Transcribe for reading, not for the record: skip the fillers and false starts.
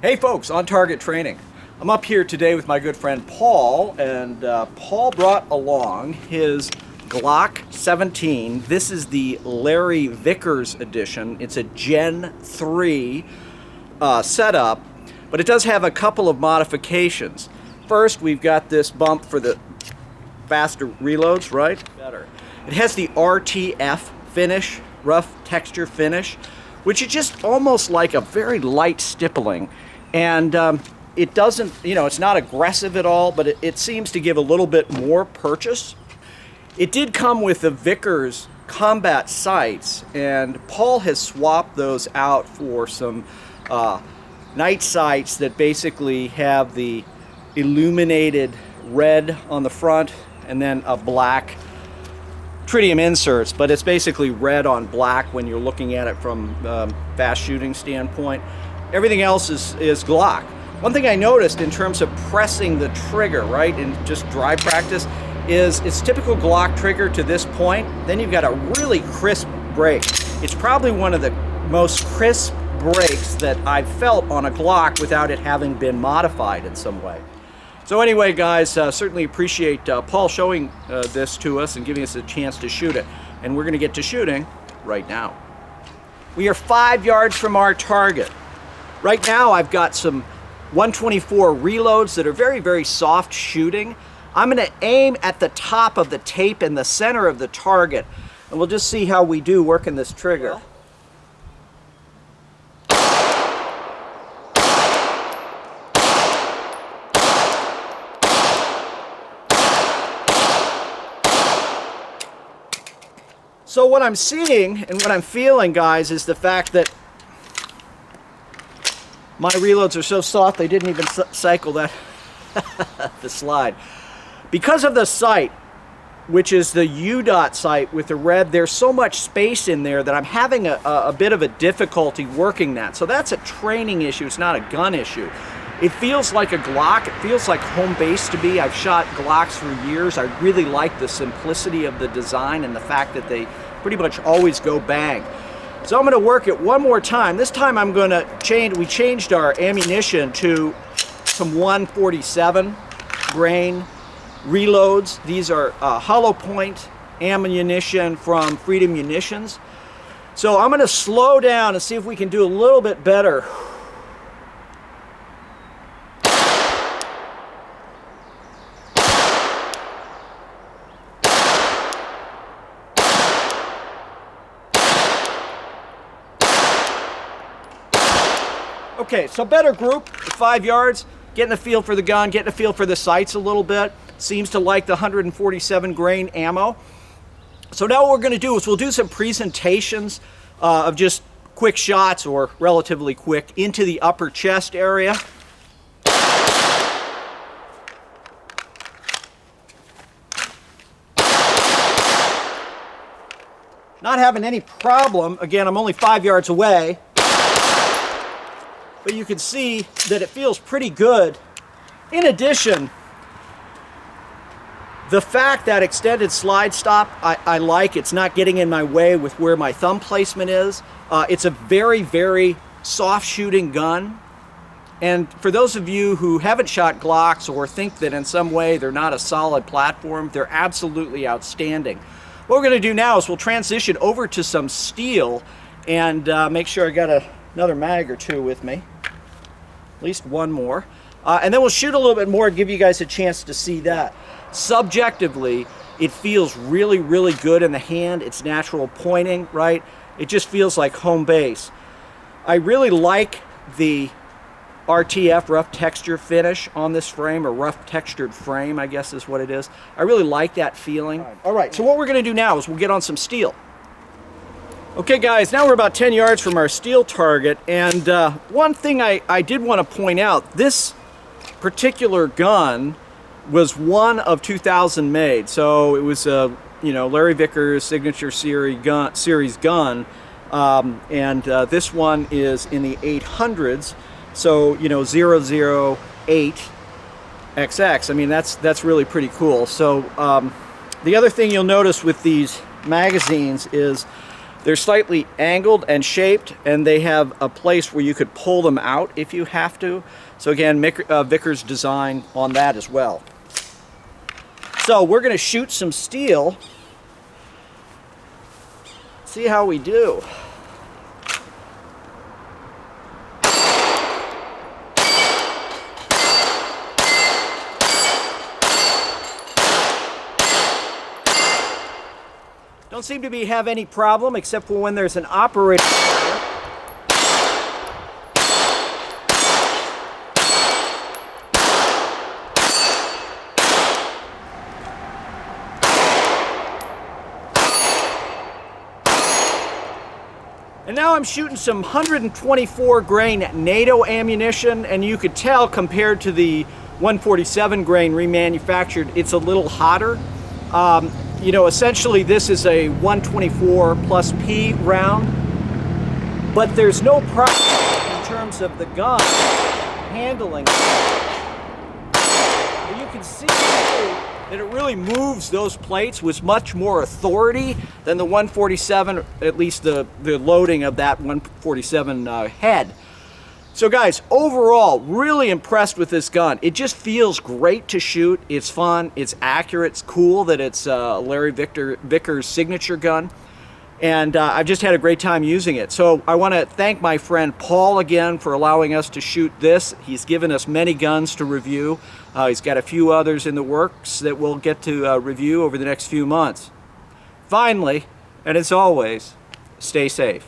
Hey folks, On Target Training. I'm up here today with my good friend Paul, and Paul brought along his Glock 17. This is the Larry Vickers Edition. It's a Gen 3 setup, but it does have a couple of modifications. First, we've got this bump for the faster reloads, right? Better. It has the RTF finish, rough texture finish, which is just almost like a very light stippling. And it doesn't, it's not aggressive at all, but it seems to give a little bit more purchase. It did come with the Vickers combat sights, and Paul has swapped those out for some night sights that basically have the illuminated red on the front and then a black tritium inserts, but it's basically red on black when you're looking at it from fast shooting standpoint. Everything else is Glock. One thing I noticed in terms of pressing the trigger, right, in just dry practice, is it's typical Glock trigger to this point. Then you've got a really crisp break. It's probably one of the most crisp breaks that I've felt on a Glock without it having been modified in some way. So anyway, guys, certainly appreciate Paul showing this to us and giving us a chance to shoot it. And we're going to get to shooting right now. We are 5 yards from our target. Right now, I've got some 124 reloads that are very, very soft shooting. I'm going to aim at the top of the tape in the center of the target, and we'll just see how we do working this trigger. So what I'm seeing and what I'm feeling, guys, is the fact that my reloads are so soft they didn't even cycle that the slide. Because of the sight, which is the U-dot sight with the red, there's so much space in there that I'm having a bit of a difficulty working that. So that's a training issue, it's not a gun issue. It feels like a Glock, it feels like home base to me. I've shot Glocks for years. I really like the simplicity of the design and the fact that they pretty much always go bang. So I'm going to work it one more time. This time I'm going to change, we changed our ammunition to some 147 grain reloads. These are hollow point ammunition from Freedom Munitions. So I'm going to slow down and see if we can do a little bit better. Okay, so better group, 5 yards, getting a feel for the gun, getting a feel for the sights a little bit. Seems to like the 147 grain ammo. So now what we're going to do is we'll do some presentations of just quick shots, or relatively quick, into the upper chest area. Not having any problem. Again, I'm only 5 yards away. But you can see that it feels pretty good. In addition, the fact that extended slide stop, I like. It's not getting in my way with where my thumb placement is. It's a very, very soft shooting gun. And for those of you who haven't shot Glocks or think that in some way they're not a solid platform, they're absolutely outstanding. What we're going to do now is we'll transition over to some steel and make sure I got another mag or two with me. At least one more. And then we'll shoot a little bit more and give you guys a chance to see that. Subjectively, it feels really, really good in the hand. It's natural pointing, right? It just feels like home base. I really like the RTF, rough texture finish on this frame, or rough textured frame, I guess is what it is. I really like that feeling. All right, so what we're going to do now is we'll get on some steel. Okay guys, now we're about 10 yards from our steel target, and one thing I did want to point out, this particular gun was one of 2,000 made, so it was a Larry Vickers signature series gun, and this one is in the 800s, so 008 XX. I mean, that's really pretty cool. So the other thing you'll notice with these magazines is They're slightly angled and shaped, and they have a place where you could pull them out if you have to. So again, Vickers design on that as well. So we're going to shoot some steel. See how we do. Don't seem to have any problem except for when there's an operator. And now I'm shooting some 124 grain NATO ammunition, and you could tell compared to the 147 grain remanufactured, it's a little hotter. You know, essentially this is a 124 plus P round, but there's no problem in terms of the gun handling. You can see that it really moves those plates with much more authority than the 147, at least the loading of that 147 head. So guys, overall, really impressed with this gun. It just feels great to shoot. It's fun, it's accurate, it's cool that it's Larry Vickers' signature gun. And I've just had a great time using it. So I want to thank my friend Paul again for allowing us to shoot this. He's given us many guns to review. He's got a few others in the works that we'll get to review over the next few months. Finally, and as always, stay safe.